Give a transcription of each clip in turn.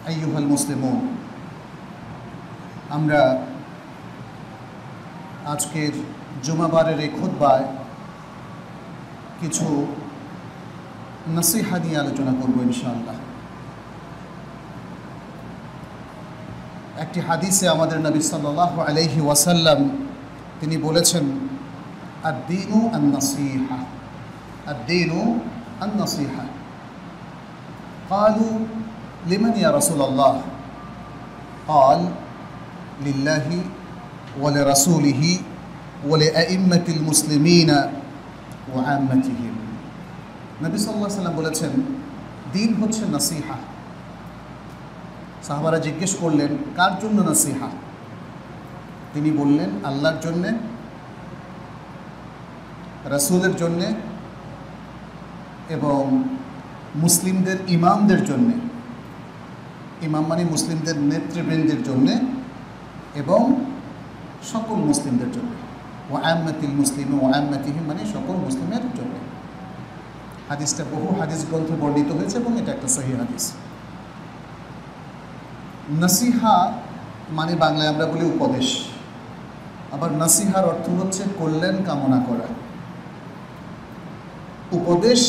আইয়ুহাল মুসলিমুন, আমরা আজকের জুমাবারের এই খুতবায় কিছু নসিহা নিয়ে আলোচনা করব ইনশাআল্লাহ। একটি হাদিসে আমাদের নবী সাল্লাল্লাহু আলাইহি ওয়াসাল্লাম তিনি বলেছেন, আদ-দীনু আন-নসিহা, আদ-দীনু আন-নসিহা। قالوا لمن يا رسول الله؟ قال لله ولرسوله ولأئمة المسلمين وعامتهم। নবী সাল্লাল্লাহু আলাইহি ওয়াসাল্লাম বলেছেন, দিন হচ্ছে নসিহা। সাহাবারা জিজ্ঞেস করলেন, কার জন্য নসিহা? তিনি বললেন, আল্লাহর জন্যে, রাসূলের জন্যে এবং মুসলিমদের ইমামদের জন্যে। ইমাম মানে মুসলিমদের নেতৃবৃন্দের জন্যে এবং সকল মুসলিমদের জন্য। ওয়া আম্মাতিল মুসলিম ওয়া আম্মাতিহিম মানে সকল মুসলিমের জন্য। হাদিসটা বহু হাদিস গ্রন্থে বর্ণিত হয়েছে এবং এটা একটা সহিহ হাদিস। নসিহা মানে বাংলায় আমরা বলি উপদেশ, আবার নসিহার অর্থ হচ্ছে কল্যাণ কামনা করা। উপদেশ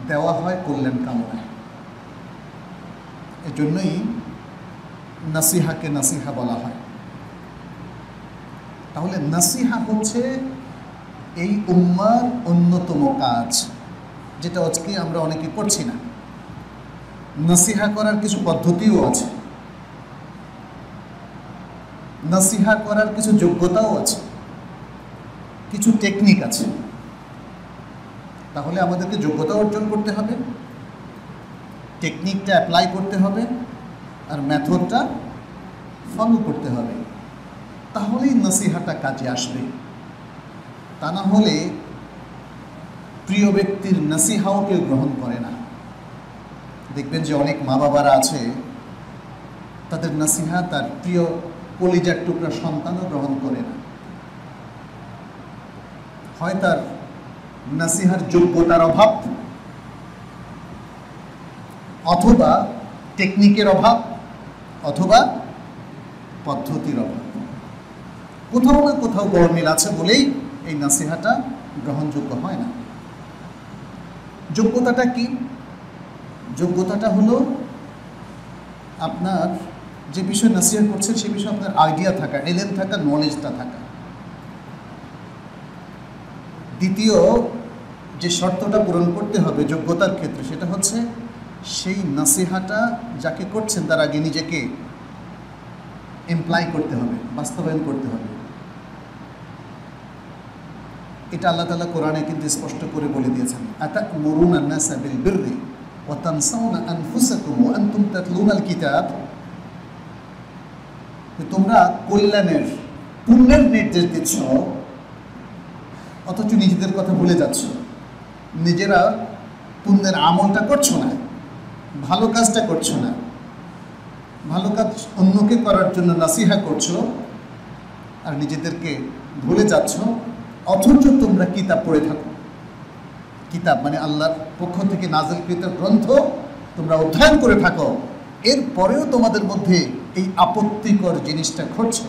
দেওয়া হয় কল্যাণ কামনায়, এজন্যই নসিহাকে নসিহা বলা হয়। তাহলে নসিহা হচ্ছে এই উম্মার অন্যতম কাজ, যেটা আজকে আমরা অনেকে করছি না। নসিহা করার কিছু পদ্ধতিও আছে, নসিহা করার কিছু যোগ্যতাও আছে, কিছু টেকনিক আছে। তাহলে আমাদেরকে যোগ্যতা অর্জন করতে হবে, টেকনিকটা অ্যাপ্লাই করতে হবে, আর মেথডটা ফলো করতে হবে। তাহলেই নসিহাটা কাজে আসবে। তা না হলে প্রিয় ব্যক্তির নসিহাও কেউ গ্রহণ করে না। দেখবেন যে অনেক মা বাবারা আছে, তাদের নসিহা তার প্রিয় কলিজার টুকরা সন্তানও গ্রহণ করে না। হয় তার নসিহার যোগ্যতার অভাব, অথবা টেকনিকের অভাব, অথবা পদ্ধতির অভাব। কোথাও না কোথাও গরমিল আছে বলেই এই নসিহাটা গ্রহণযোগ্য হয় না। যোগ্যতাটা কি? যোগ্যতাটা হলো আপনার যে বিষয় নসিহা করছেন সে বিষয়ে আপনার আইডিয়া থাকা, এলেম থাকা, নলেজটা থাকা। দ্বিতীয় যে শর্তটা পূরণ করতে হবে যোগ্যতার ক্ষেত্রে, সেটা হচ্ছে সেই নসিহাটা যাকে করছেন তার আগে নিজেকে এমপ্লয় করতে হবে, বাস্তবায়ন করতে হবে। এটা আল্লাহ তাআলা কোরআনে কিন্তু স্পষ্ট করে বলে দিয়েছেন, আতা'মুরুনা আন-নাসা বিল বিররি ওয়া তানসাউনা আনফুসাকুম ওয়া আনতুম তাতলুনাল কিতাব। তোমরা কল্যাণের, পুণ্যের নির্দেশ দিচ্ছ, অথচ নিজেদের কথা ভুলে যাচ্ছ। নিজেরা পুণ্যের আমলটা করছো না, ভালো কাজটা করছো না। ভালো কাজ অন্যকে করার জন্য নসিহা করছো আর নিজেদেরকে ভুলে যাচ্ছ। অথচ তোমরা কিতাব পড়ে থাকো। কিতাব মানে আল্লাহর পক্ষ থেকে নাযিলকৃত গ্রন্থ তোমরা অধ্যয়ন করে থাকো, এরপরেও তোমাদের মধ্যে এই আপত্তিকর জিনিসটা ঘটছে।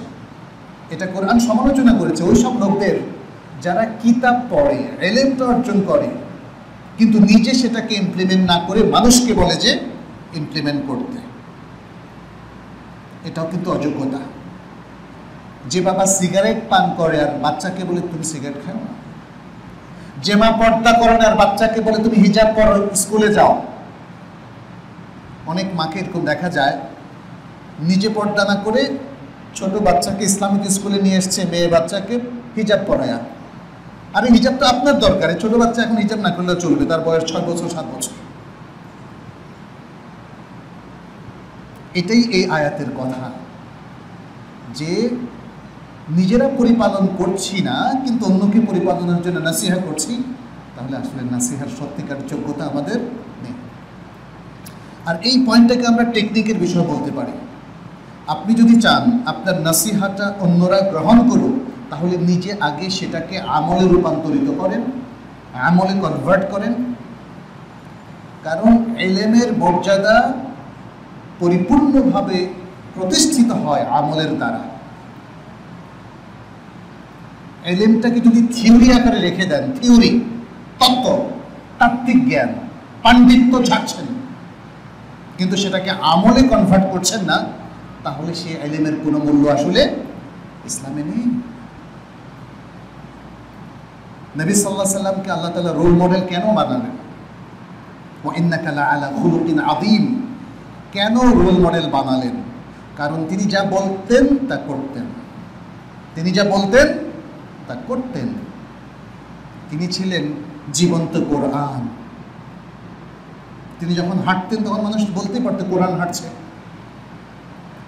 এটা কোরআন সমালোচনা করেছে ওই সব লোকদের যারা কিতাব পড়ে, ইলমটা অর্জন করে, কিন্তু নিজে সেটাকে ইমপ্লিমেন্ট না করে মানুষকে বলে যে ইমপ্লিমেন্ট করতে। এটাও কিন্তু অযোগ্যতা। যে বাবা সিগারেট পান করে আর বাচ্চাকে বলে তুমি সিগারেট খাও না, যে মা পর্দা করে না আর বাচ্চাকে বলে তুমি হিজাব পরো, স্কুলে যাও। অনেক মাকে এরকম দেখা যায়, নিজে পর্দা না করে ছোট বাচ্চাকে ইসলামিক স্কুলে নিয়ে এসছে, মেয়ে বাচ্চাকে হিজাব পরায়া। আরে হিজাব তো আপনার দরকার, ছোট বাচ্চা এখন হিজাব না করলেও চলবে, তার বয়স 6 বছর 7 বছর। এটাই এই আয়াতের কথা, যে নিজেরা পরিপালন করছি না কিন্তু অন্যকে পরিপালনের জন্য নসিহা করছি, তাহলে আসলে নসিহার সত্যিকার যোগ্যতা আমাদের নেই। আর এই পয়েন্টটাকে আমরা টেকনিকের বিষয় বলতে পারি। আপনি যদি চান আপনার নসিহাটা অন্যরা গ্রহণ করুক, তাহলে নিজে আগে সেটাকে আমলে রূপান্তরিত করেন, আমলে কনভার্ট করেন। কারণ ইলমের মর্যাদা পরিপূর্ণভাবে প্রতিষ্ঠিত হয় আমলের দ্বারা। এলেমটাকে যদি থিওরি আকারে রেখে দেন, থিওরি, তত্ত্ব, তাত্ত্বিক জ্ঞান, পাণ্ডিত্য ছাড়ছেন, কিন্তু সেটাকে আমলে কনভার্ট করছেন না, তাহলে সেই এলেমের কোনো মূল্য আসলে ইসলামে নেই। নবী সাল্লাল্লাহু আলাইহি সাল্লামকে আল্লাহ তাআলা রোল মডেল কেন বানালেন? ওয়া ইন্নাকা লাআলা খুলুকিন আযীম। কেন রোল মডেল বানালেন? কারণ তিনি যা বলতেন তা করতেন। তিনি যা বলতেন তা করতেন। তিনি ছিলেন জীবন্ত কোরআন। তিনি যখন হাঁটতেন তখন মানুষ বলতেই পারত কোরআন হাঁটছে,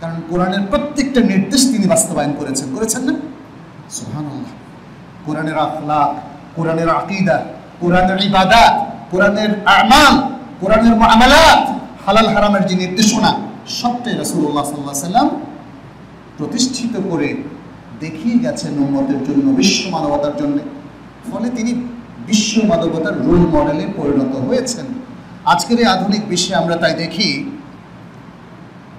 কারণ কোরআনের প্রত্যেকটা নির্দেশ তিনি বাস্তবায়ন করেছেন না? সুবহানাল্লাহ। কোরআনের আখলাক, কোরআনের আকীদা, কোরআনের ইবাদত, কোরআনের আমাল, কোরআনের মুআমালাত, হালাল হারামের যে নির্দেশনা, সবটাই রাসূলুল্লাহ সাল্লাল্লাহু আলাইহি ওয়াসাল্লাম প্রতিষ্ঠিত করে দেখিয়ে গেছেন উম্মতের জন্য, বিশ্ব মানবতার জন্য। ফলে তিনি বিশ্ব মানবতার রোল মডেলে পরিণত হয়েছেন। আজকের এই আধুনিক বিশ্বে আমরা তাই দেখি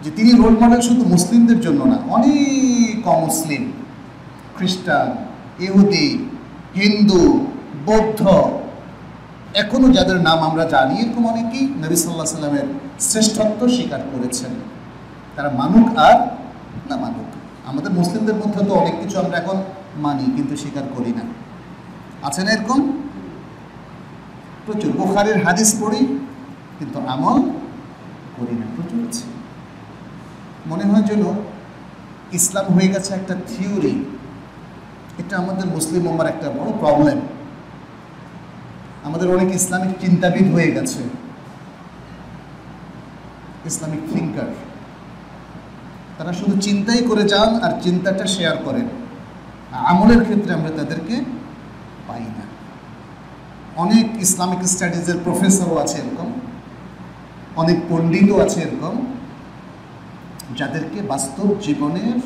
যে তিনি রোল মডেল শুধু মুসলিমদের জন্য না, অনেক অমুসলিম, খ্রিস্টান, ইহুদি, হিন্দু, বৌদ্ধ, এখনও যাদের নাম আমরা জানি, এরকম অনেকেই নবী সাল্লাল্লাহু আলাইহি সাল্লামের শ্রেষ্ঠত্ব স্বীকার করেছেন। তারা মানুক আর না মানুক। আমাদের মুসলিমদের মধ্যে তো অনেক কিছু আমরা এখন মানি কিন্তু স্বীকার করি না, আছে না এরকম? প্রচুর। বুখারীর হাদিস পড়ি কিন্তু আমল করি না, প্রচুর আছে। মনে হয় যেন ইসলাম হয়ে গেছে একটা থিওরি। এটা আমাদের মুসলিম উম্মার একটা বড় প্রবলেম। আমাদের অনেক ইসলামিক চিন্তাবিদ হয়ে গেছে, ইসলামিক থিঙ্কার। তারা শুধু চিন্তাই করে যান আর চিন্তাটা শেয়ার করেন, আমলের ক্ষেত্রে আমরা তাদেরকে পাই না। অনেক ইসলামিক স্টাডিজের প্রফেসরও আছে এরকম, অনেক পণ্ডিতও আছে এরকম, যাদেরকে বাস্তব জীবনের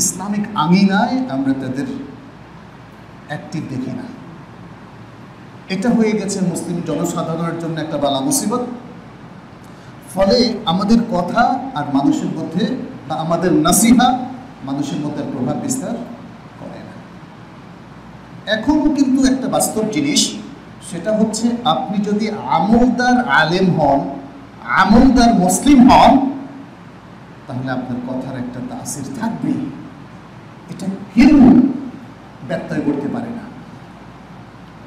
ইসলামিক আঙিনায় আমরা তাদের অ্যাক্টিভ দেখি না। এটা হয়ে গেছে মুসলিম জনসাধারণের জন্য একটা বালা মুসিবত। ফলে আমাদের কথা আর মানুষের মধ্যে, বা আমাদের নাসিহা মানুষের মধ্যে প্রভাব বিস্তার করে না। এখনও কিন্তু একটা বাস্তব জিনিস, সেটা হচ্ছে আপনি যদি আমলদার আলেম হন, আমলদার মুসলিম হন, তাহলে আপনার কথার একটা তাসির থাকবেই। এটা কেউ ব্যত্যয় করতে পারে না।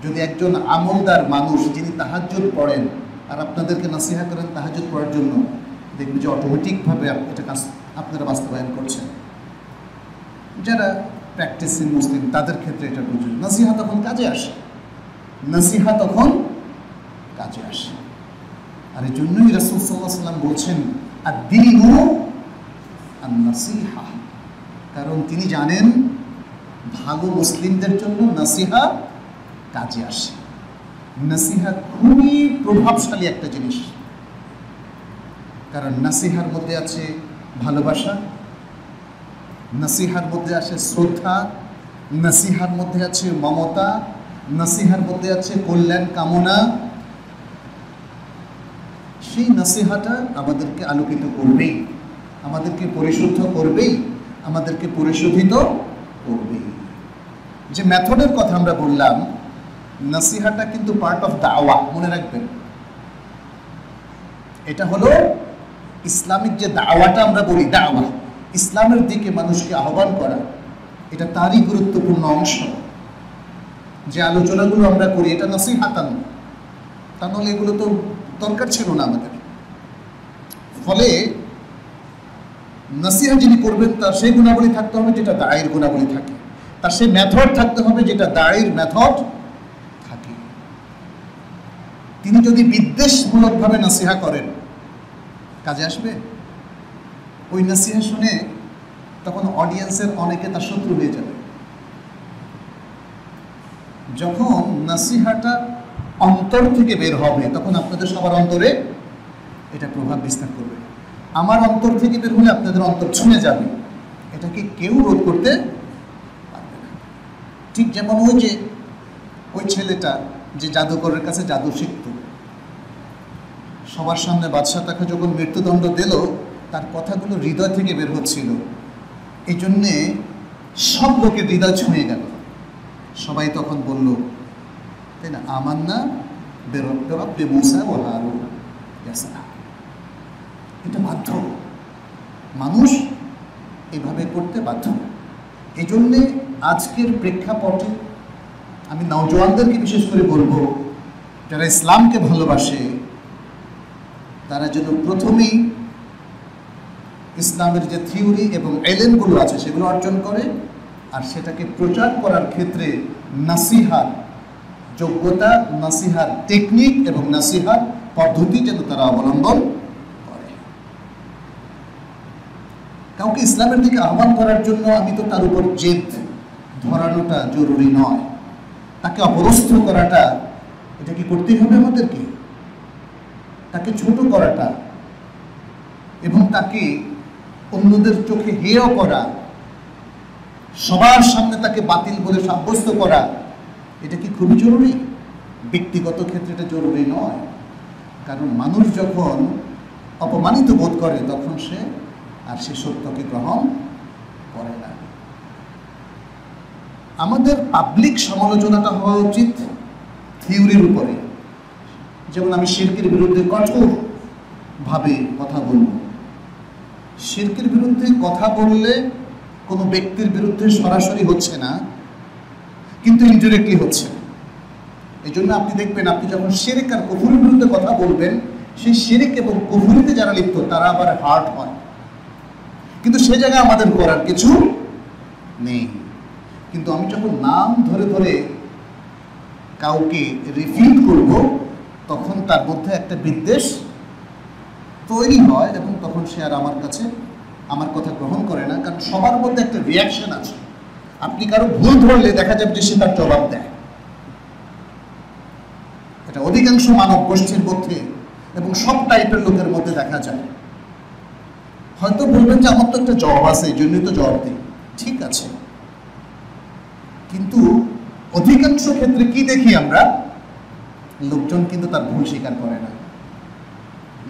যদি একজন আমলদার মানুষ যিনি তাহাজ্জুদ পড়েন আর আপনাদেরকে নাসিহা করেন তাহাজ্জুদ পড়ার জন্য, দেখবেন যে অটোমেটিকভাবে এটা কাজ আপনারা বাস্তবায়ন করছেন। যারা প্র্যাকটিসিং মুসলিম তাদের ক্ষেত্রে এটা বুঝুন, নাসিহা তখন কাজে আসে, নাসিহা তখন কাজে আসে। আর এই জন্যই রাসূল সাল্লাল্লাহু আলাইহি ওয়াসাল্লাম বলছেন আদ-দীনু আন-নাসিহা, কারণ তিনি জানেন ভালো মুসলিমদের জন্য নাসিহা কাজে আসে। নাসিহা খুবই প্রভাবশালী একটা জিনিস, কারণ নাসিহার মধ্যে আছে ভালোবাসা, নাসিহার মধ্যে আছে শ্রদ্ধা, নাসিহার মধ্যে আছে মমতা, নাসিহার মধ্যে আছে কল্যাণ কামনা। সেই নাসিহাটা আমাদেরকে আলোকিত করবেই, আমাদেরকে পরিশুদ্ধ করবেই, আমাদেরকে পরিশোধিত করবেই। যে মেথডের কথা আমরা বললাম, নাসিহাটা কিন্তু পার্ট অফ দাওয়া, মনে রাখবেন। এটা হলো ইসলামিক যে দাওয়াটা আমরা বলি, দাওয়া, ইসলামের দিকে মানুষকে আহ্বান করা, এটা তারই গুরুত্বপূর্ণ অংশ। যে আলোচনাগুলো আমরা করি এটা নাসিহাতান, তা নাহলে এগুলো তো দরকার ছিল না আমাদের। ফলে নাসিহা যিনি করবেন তার সেই গুণাবলী থাকতে হবে যেটা দায়ের গুণাবলী থাকে, তার সেই মেথড থাকতে হবে যেটা দায়ের মেথড থাকে। তিনি যদি বিদ্বেষমূলকভাবে নাসিহা করেন, কাজে আসবে? ওই নাসিহা শুনে তখন অডিয়েন্সের অনেকে তার শত্রু হয়ে যাবে। যখন নাসিহাটা অন্তর থেকে বের হবে তখন আপনাদের সবার অন্তরে এটা প্রভাব বিস্তার করবে। আমার অন্তর থেকে বের হলে আপনাদের অন্তর ছুঁয়ে যাবে, এটাকে কেউ রোধ করতে পারবে না। ঠিক যেমন ওই ছেলেটা যে জাদুকরের কাছে জাদু শিখত, সবার সামনে বাদশাহ তাকে যখন মৃত্যুদণ্ড দিল, তার কথাগুলো হৃদয় থেকে বের হচ্ছিল। এই জন্যে সব লোকের হৃদয় ছুঁয়ে গেল। সবাই তখন বলল, তাই না, আমান্না বেরব্বে মূসা ওয়া হারুন। এটা বাধ্য, মানুষ এভাবে করতে বাধ্য। এই জন্যে আজকের প্রেক্ষাপটে আমি নওজোয়ানদেরকে বিশেষ করে বলবো, যারা ইসলামকে ভালোবাসে তারা যেন প্রথমেই ইসলামের যে থিওরি এবং এলেমগুলো আছে সেগুলো অর্জন করে, আর সেটাকে প্রচার করার ক্ষেত্রে নাসিহার যোগ্যতা, নাসিহার টেকনিক এবং নাসিহার পদ্ধতি যেন তারা অবলম্বন করে। কাউকে ইসলামের দিকে আহ্বান করার জন্য আমি তো তার উপর জেদ ধরানোটা জরুরি নয়, তাকে অপদস্থ করাটা এটা কি করতেই হবে আমাদেরকে? তাকে ছোট করাটা এবং তাকে অন্যদের চোখে হেয় করা, সবার সামনে তাকে বাতিল বলে সাব্যস্ত করা, এটা কি খুবই জরুরি? ব্যক্তিগত ক্ষেত্রে এটা জরুরি নয়। কারণ মানুষ যখন অপমানিত বোধ করে তখন সে আর সে সত্যকে গ্রহণ করে না। আমাদের পাবলিক সমালোচনাটা হওয়া উচিত থিওরির উপরে। যেমন আমি শিরকের বিরুদ্ধে কঠোরভাবে কথা বলব। শিরকের বিরুদ্ধে কথা বললে কোনো ব্যক্তির বিরুদ্ধে সরাসরি হচ্ছে না, কিন্তু ইনডিরেক্টলি হচ্ছে। এই জন্য আপনি দেখবেন, আপনি যখন শিরক আর কুফরের বিরুদ্ধে কথা বলবেন, সেই শিরক এবং কুফরিতে যারা লিপ্ত তারা আবার হার্ট হয়, কিন্তু সে জায়গায় আমাদের করার কিছু নেই। কিন্তু আমি যখন নাম ধরে ধরে কাউকে রিফিউট করব, তখন তার মধ্যে একটা বিদ্বেষ তৈরি হয় এবং তখন সে আর আমার কাছে আমার কথা গ্রহণ করে না। কারণ সবার মধ্যে একটা রিয়াকশন আছে। আপনি কারো ভুল ধরলে দেখা যাবে যে সে তার জবাব দেয়। এটা অধিকাংশ মানব গোষ্ঠীর মধ্যে এবং সব টাইপের লোকের মধ্যে দেখা যায়। হয়তো বলবেন যে আমার তো একটা জবাব আছে, এই জন্যই তো জবাব দিই। ঠিক আছে, কিন্তু অধিকাংশ ক্ষেত্রে কি দেখি আমরা? লোকজন কিন্তু তার ভুল স্বীকার করে না।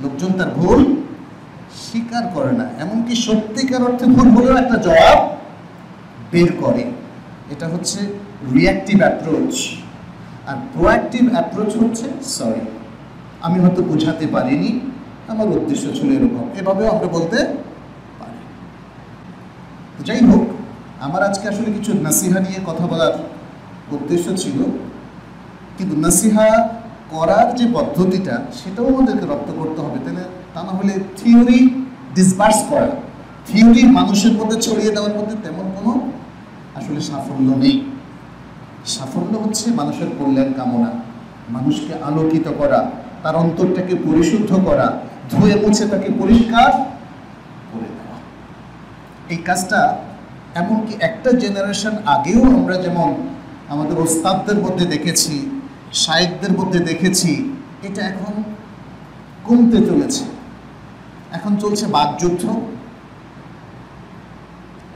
লোকজন তার ভুল স্বীকার করে না, এমনকি সত্যিকার অর্থে ভুল হলেও একটা জবাব বের করে। এটা হচ্ছে রিঅ্যাক্টিভ অ্যাপ্রোচ। আর প্রোঅ্যাক্টিভ অ্যাপ্রোচ হচ্ছে সরি, আমি হয়তো বোঝাতে পারিনি, আমার উদ্দেশ্য ছিল এরকম, এভাবেও আমরা বলতে পারি। যাই হোক, আমার আজকে আসলে কিছু নাসিহা নিয়ে কথা বলার উদ্দেশ্য ছিল, কিন্তু নাসিহা করার যে পদ্ধতিটা সেটাও আমাদেরকে রপ্ত করতে হবে। তাহলে তা না হলে থিওরি ডিসবার্স করা, থিওরি মানুষের মধ্যে ছড়িয়ে দেওয়ার মধ্যে তেমন কোনো আসলে সাফল্য নেই। সাফল্য হচ্ছে মানুষের কল্যাণ কামনা, মানুষকে আলোকিত করা, তার অন্তরটাকে পরিশুদ্ধ করা, ধুয়ে মুছে তাকে পরিষ্কার করে দেওয়া। এই কাজটা এমনকি একটা জেনারেশন আগেও আমরা যেমন আমাদের ওস্তাদদের মধ্যে দেখেছি, শায়েখদের মধ্যে দেখেছি, এটা এখন কমতে চলেছে। এখন চলছে বাকযুদ্ধ,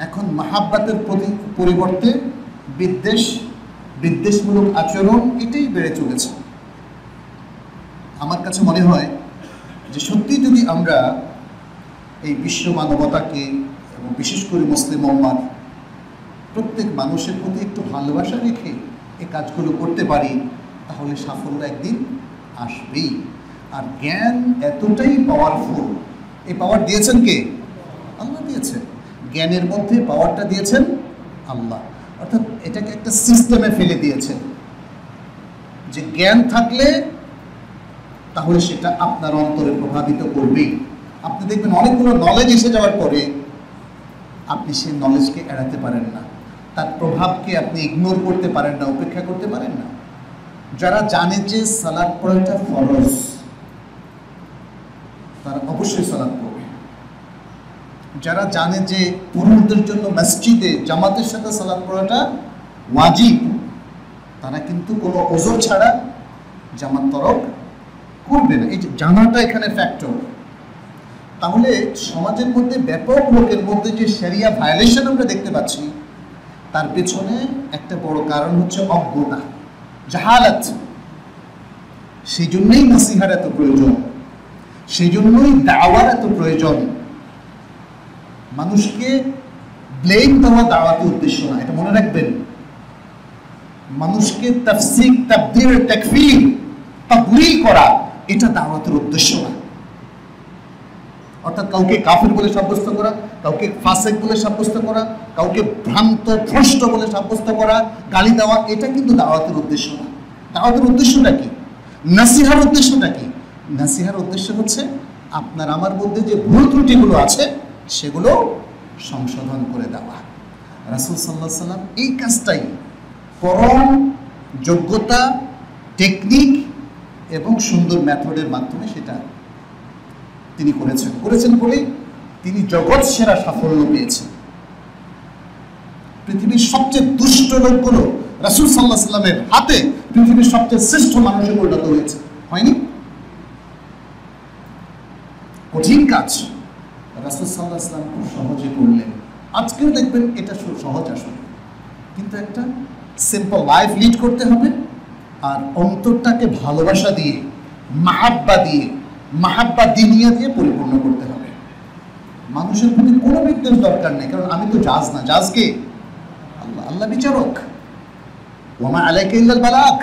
এখন মাহাব্বাতের পরিবর্তে বিদ্বেষমূলক আচরণ, এটাই বেড়ে চলেছে। আমার কাছে মনে হয় যে সত্যি যদি আমরা এই বিশ্ব মানবতাকে এবং বিশেষ করে মুসলিম উম্মার প্রত্যেক মানুষের প্রতি একটু ভালোবাসা রেখে এই কাজগুলো করতে পারি, তাহলে সাফল্য একদিন আসবেই। আর জ্ঞান এতটাই পাওয়ারফুল, এই পাওয়ার দিয়েছেন কে? আল্লাহ দিয়েছেন। জ্ঞানের মধ্যে পাওয়ারটা দিয়েছেন আল্লাহ, অর্থাৎ এটাকে একটা সিস্টেমে ফেলে দিয়েছেন যে জ্ঞান থাকলে তাহলে সেটা আপনার অন্তরে প্রভাবিত করবেই। আপনি দেখবেন অনেকগুলো নলেজ এসে যাওয়ার পরে আপনি সেই নলেজকে এড়াতে পারেন না, তার প্রভাবকে আপনি ইগনোর করতে পারেন না, উপেক্ষা করতে পারেন না। যারা জানে যে সালাত পড়াটা ফরজ, তারা অবশ্যই সালাত পড়বে। যারা জানে যে পুরুষদের জন্য মসজিদে জামাতের সাথে সালাত পড়াটা ওয়াজিব, তারা কিন্তু কোনো ওযর ছাড়া জামাত তরক করবে না। এই যে জানাটা এখানে ফ্যাক্টর। তাহলে সমাজের মধ্যে ব্যাপক লোকের মধ্যে যে শরিয়া ভায়োলেশন আমরা দেখতে পাচ্ছি, তার পেছনে একটা বড় কারণ হচ্ছে অজ্ঞতা, জাহালাত। সেই জন্যই নাসিহার এত প্রয়োজন। সেই জন্যই দাওয়ার এত প্রয়োজন। মানুষকে ব্লেম দেওয়া দাওয়াতের উদ্দেশ্য না, এটা মনে রাখবেন। মানুষকে তাফসিক, তাবদীল, তাকফীর, তাদলিল করা এটা দাওয়াতের উদ্দেশ্য না। অর্থাৎ কাউকে কাফের বলে সাব্যস্ত করা, কাউকে ফাসিক বলে সাব্যস্ত করা, কাউকে ভ্রান্ত ভ্রষ্ট বলে সাব্যস্ত করা, গালি দেওয়া, এটা কিন্তু দাওয়াতের উদ্দেশ্য না। দাওয়াতের উদ্দেশ্যটা কি? নাসিহার উদ্দেশ্যটা কি? নাসিহার উদ্দেশ্য হচ্ছে আপনার আমার মধ্যে যে ভুল ত্রুটিগুলো আছে সেগুলো সংশোধন করে দেওয়া। রাসূল সাল্লাল্লাহু আলাইহি সাল্লাম এই কাজটাই পরম যোগ্যতা, টেকনিক এবং সুন্দর মেথডের মাধ্যমে সেটা তিনি করেছেন বলেই তিনি জগৎ সেরা সাফল্য পেয়েছেন। পৃথিবীর সবচেয়ে দুষ্ট লোকগুলো রাসূল সাল্লাল্লাহু আলাইহি সাল্লামের হাতে পৃথিবীর সবচেয়ে শ্রেষ্ঠ মানুষে পরিণত হয়েছে, হয়নি? কঠিন কাজ রাসূল সাল্লাল্লাহু আলাইহি সাল্লাম খুব সহজে করলেন। আজকেও দেখবেন এটা সহজ আসলে, কিন্তু একটা সিম্পল লাইফ লিড করতে হবে আর অন্তরটাকে ভালোবাসা দিয়ে, মাহাব্বা দিনিয়া দিয়ে পরিপূর্ণ করতে হবে। মানুষের প্রতি কোনো বিদ্বেষ দরকার নেই, কারণ আমি তো জাজ না। জাজ কে? আল্লাহ। আল্লাহ বিচারক। ওয়ামা আলাইকা ইল্লাল বালাগ।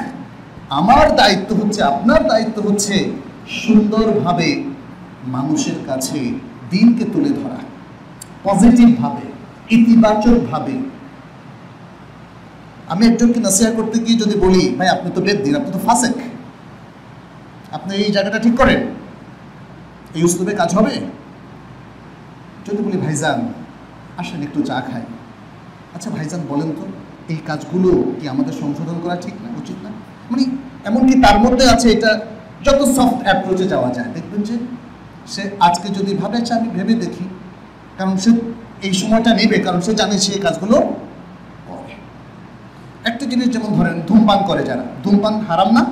আমার দায়িত্ব হচ্ছে, আপনার দায়িত্ব হচ্ছে সুন্দরভাবে মানুষের কাছে দ্বীনকে তুলে ধরা, পজিটিভভাবে, ইতিবাচকভাবে। আমি একজনকে নসিহত করতে গিয়ে যদি বলি, ভাই আপনি তো বেদ্দিন, আপনি তো ফাসেক, আপনি এই জায়গাটা ঠিক করেন, এই উসলুবে কাজ হবে? যদি বলি ভাইজান আসেন একটু চা খাই, আচ্ছা ভাইজান বলেন তো এই কাজগুলো কি আমাদের সংশোধন করা ঠিক না, উচিত না? মানে এমনকি তার মধ্যে আছে এটা যত সফট অ্যাপ্রোচে যাওয়া যায়, দেখবেন যে সে আজকে যদি ভাবে আচ্ছা আমি ভেবে দেখি, কারণ সে এই সময়টা নেবে, কারণ সে জানে সে কাজগুলো করে। একটা জিনিস যেমন ধরেন ধূমপান করে যারা, ধূমপান হারাম না?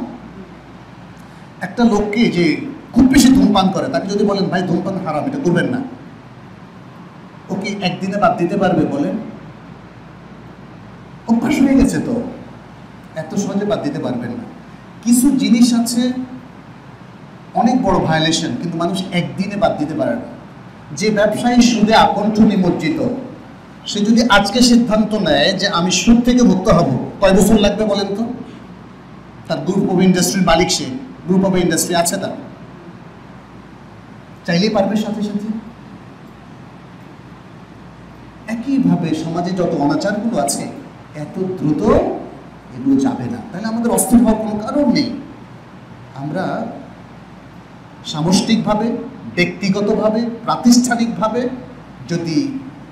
একটা লোককে যে খুব বেশি ধূমপান করে তাকে যদি বলেন ভাই ধূমপান হারাম, এটা করবেন না, ও কি একদিনে বাদ দিতে পারবে বলেন? অভ্যাস হয়ে গেছে তো, এত সহজে বাদ দিতে পারবেন না। কিছু জিনিস আছে অনেক বড় ভায়োলেশন, কিন্তু মানুষ একদিনে বাদ দিতে পারে না। যে ব্যবসায়ী সুদে আকণ্ঠ নিমজ্জিত, সে যদি আজকে সিদ্ধান্ত নেয় যে আমি সুদ থেকে মুক্ত হব, কয় বছর লাগবে বলেন তো? তার গ্রুপ অফ ইন্ডাস্ট্রির মালিক, সে গ্রুপ অফ ইন্ডাস্ট্রি আছে, তার চাইলেই পারবে সাথে সাথে। একইভাবে সমাজে যত অনাচারগুলো আছে এত দ্রুত এগুলো যাবে না। তাহলে আমাদের অস্থির হওয়ার কোনো কারণ নেই। আমরা সামষ্টিকভাবে, ব্যক্তিগতভাবে, প্রাতিষ্ঠানিকভাবে যদি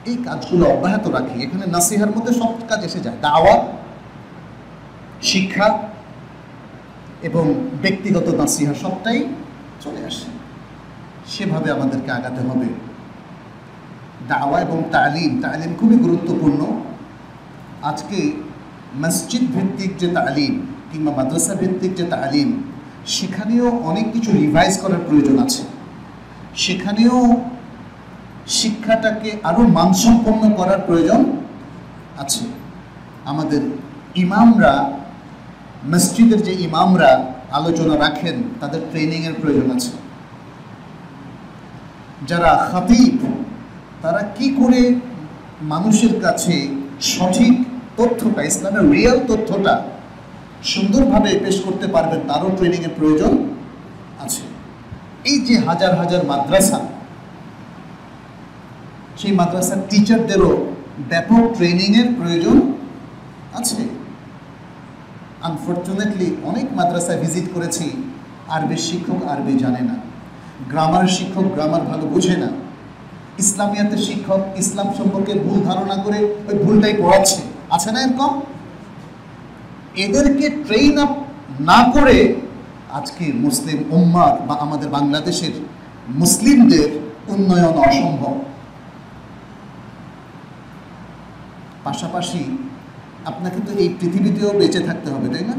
এই কাজগুলো অব্যাহত রাখি, এখানে নাসিহার মধ্যে সব কাজ এসে যায়, দাওয়াত, শিক্ষা এবং ব্যক্তিগত নাসিহা সবটাই চলে আসে। সেভাবে আমাদেরকে আগাতে হবে। দাওয়া এবং তালিম খুবই গুরুত্বপূর্ণ। আজকে মসজিদ ভিত্তিক যে তালিম কিংবা মাদ্রাসা ভিত্তিক যে তালিম, সেখানেও অনেক কিছু রিভাইজ করার প্রয়োজন আছে। সেখানেও শিক্ষাটাকে আরও মানসম্পন্ন করার প্রয়োজন আছে। আমাদের ইমামরা, মসজিদের যে ইমামরা আলোচনা রাখেন, তাদের ট্রেনিংয়ের প্রয়োজন আছে। যারা খতিব, তারা কি করে মানুষের কাছে সঠিক তথ্যটা, ইসলামের রিয়েল তথ্যটা সুন্দরভাবে পেশ করতে পারবেন, তারও ট্রেনিংয়ের প্রয়োজন আছে। এই যে হাজার হাজার মাদ্রাসা, সেই মাদ্রাসার টিচারদেরও ব্যাপক ট্রেনিংয়ের প্রয়োজন আছে। আনফর্চুনেটলি অনেক মাদ্রাসায় ভিজিট করেছি, আরবির শিক্ষক আরবি জানে না, গ্রামার শিক্ষক গ্রামার ভালো বোঝে না, ইসলামিয়াতের শিক্ষক ইসলাম সম্পর্কে ভুল ধারণা করে ওই ভুলটাই পড়াচ্ছে, আছে না এরকম? এদেরকে ট্রেন আপ না করে আজকে মুসলিম উম্মাহ বা আমাদের বাংলাদেশের মুসলিমদের উন্নয়ন অসম্ভব। পাশাপাশি আপনাকে তো এই পৃথিবীতেও বেঁচে থাকতে হবে, তাই না?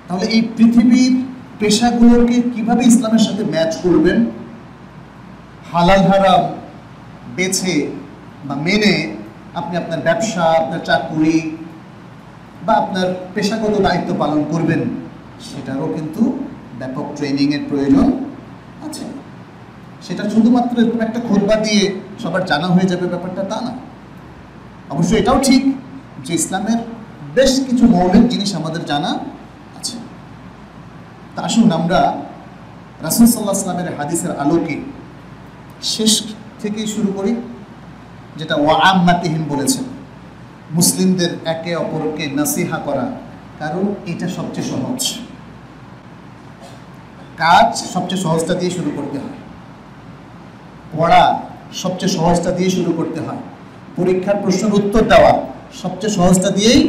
তাহলে এই পৃথিবীর পেশাগুলোকে কিভাবে ইসলামের সাথে ম্যাচ করবেন? হালাল হারাম বেছে বা মেনে আপনি আপনার ব্যবসা, আপনার চাকুরি বা আপনার পেশাগত দায়িত্ব পালন করবেন, সেটারও কিন্তু ব্যাপক ট্রেনিংয়ের প্রয়োজন আছে। সেটা শুধুমাত্র এরকম একটা খুতবা দিয়ে সবার জানা হয়ে যাবে ব্যাপারটা তা না। অবশ্য এটাও ঠিক যে ইসলামের বেশ কিছু মৌলিক জিনিস আমাদের জানা আছে। তা আসুন আমরা রাসূল সাল্লাল্লাহু আলাইহি ওয়াসাল্লামের হাদিসের আলোকে শেষ থেকে শুরু করি, যেটা ওয়াআম্মাতিহিম বলেছেন, মুসলিমদের একে অপরকে নাসিহা করা। কারণ এটা সবচেয়ে সহজ কাজ, সবচেয়ে সহজটা দিয়ে শুরু করতে হয়। পড়া সবচেয়ে সহজটা দিয়ে শুরু করতে হয়। পরীক্ষার প্রশ্নের উত্তর দেওয়া সবচেয়ে সহজটা দিয়েই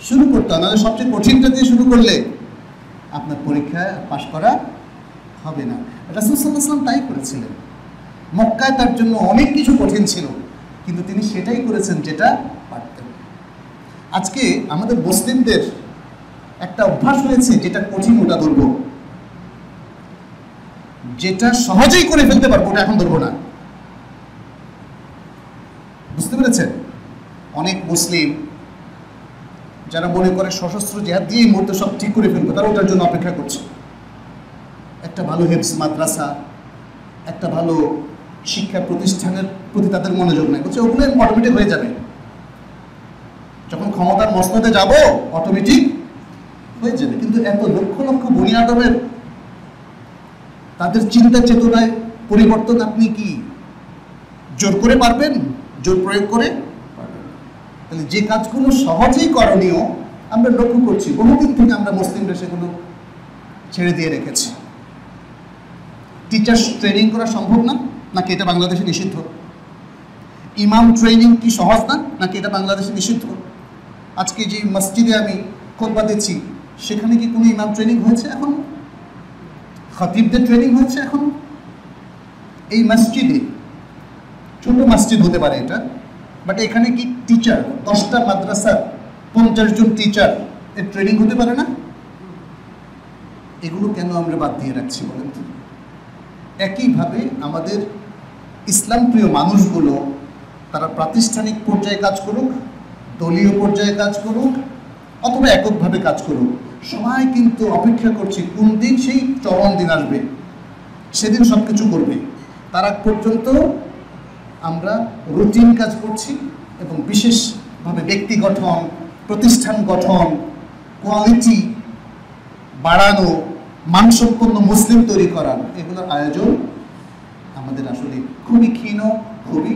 শুরু করতে হয়, নাহলে সবচেয়ে কঠিনটা দিয়ে শুরু করলে আপনার পরীক্ষায় পাশ করা হবে না। রাসূল সাল্লাল্লাহু আলাইহি ওয়াসাল্লাম তাই করেছিলেন। মক্কায় তার জন্য অনেক কিছু কঠিন ছিল, কিন্তু তিনি সেটাই করেছেন যেটা পারতেন। আজকে আমাদের মুসলিমদের একটা অভ্যাস হয়েছে, যেটা কঠিন ওটা ধরবো, যেটা সহজেই করে ফেলতে পারবো ওটা এখন ধরবো না। বুঝতে পেরেছেন? অনেক মুসলিম যারা মনে করে সশস্ত্র জিহাদ দিয়ে এই মুহূর্তে সব ঠিক করে ফেলবো, তারা ওটার জন্য অপেক্ষা করছে। একটা ভালো হেফজ মাদ্রাসা, একটা ভালো শিক্ষা প্রতিষ্ঠানের প্রতি তাদের মনোযোগ নাই, বলছে ওগুলো অটোমেটিক হয়ে যাবে, যখন ক্ষমতার মসনদে যাব অটোমেটিক হয়ে যাবে। কিন্তু এত লক্ষ লক্ষ বনি আদমের তাদের চিন্তা চেতনায় পরিবর্তন আপনি কি জোর করে পারবেন? জোর প্রয়োগ করে পারবেন? তাহলে যে কাজগুলো সহজেই করণীয় আমরা লক্ষ্য করছি, বহুদিন থেকে আমরা মুসলিমরা সেগুলো ছেড়ে দিয়ে রেখেছি। টিচার্স ট্রেনিং করা সম্ভব না, নাকি এটা বাংলাদেশে নিষিদ্ধ? ইমাম ট্রেনিং কি সহজ না, নাকি এটা বাংলাদেশে নিষিদ্ধ? আজকে যে মসজিদে আমি খুতবা দিচ্ছি, সেখানে কি কোনো ইমাম ট্রেনিং হয়েছে এখন? খতিবদের ট্রেনিং হয়েছে এখন? এই মসজিদে, ছোট মসজিদ হতে পারে এটা, বাট এখানে কি টিচার 10টা মাদ্রাসার 50 জন টিচার এর ট্রেনিং হতে পারে না? এগুলো কেন আমরা বাদ দিয়ে রাখছি বলেন তো? একইভাবে আমাদের ইসলাম প্রিয় মানুষগুলো তারা প্রাতিষ্ঠানিক পর্যায়ে কাজ করুক, দলীয় পর্যায়ে কাজ করুক, অথবা এককভাবে কাজ করুক, সবাই কিন্তু অপেক্ষা করছে কোন দিন সেই চরম দিন আসবে, সেদিন সব কিছু করবে। তার আগ পর্যন্ত আমরা রুটিন কাজ করছি এবং বিশেষভাবে ব্যক্তি গঠন, প্রতিষ্ঠান গঠন, কোয়ালিটি বাড়ানো, মানসম্পন্ন মুসলিম তৈরি করার, এগুলোর আয়োজন আমাদের আসলে খুবই ক্ষীণ, খুবই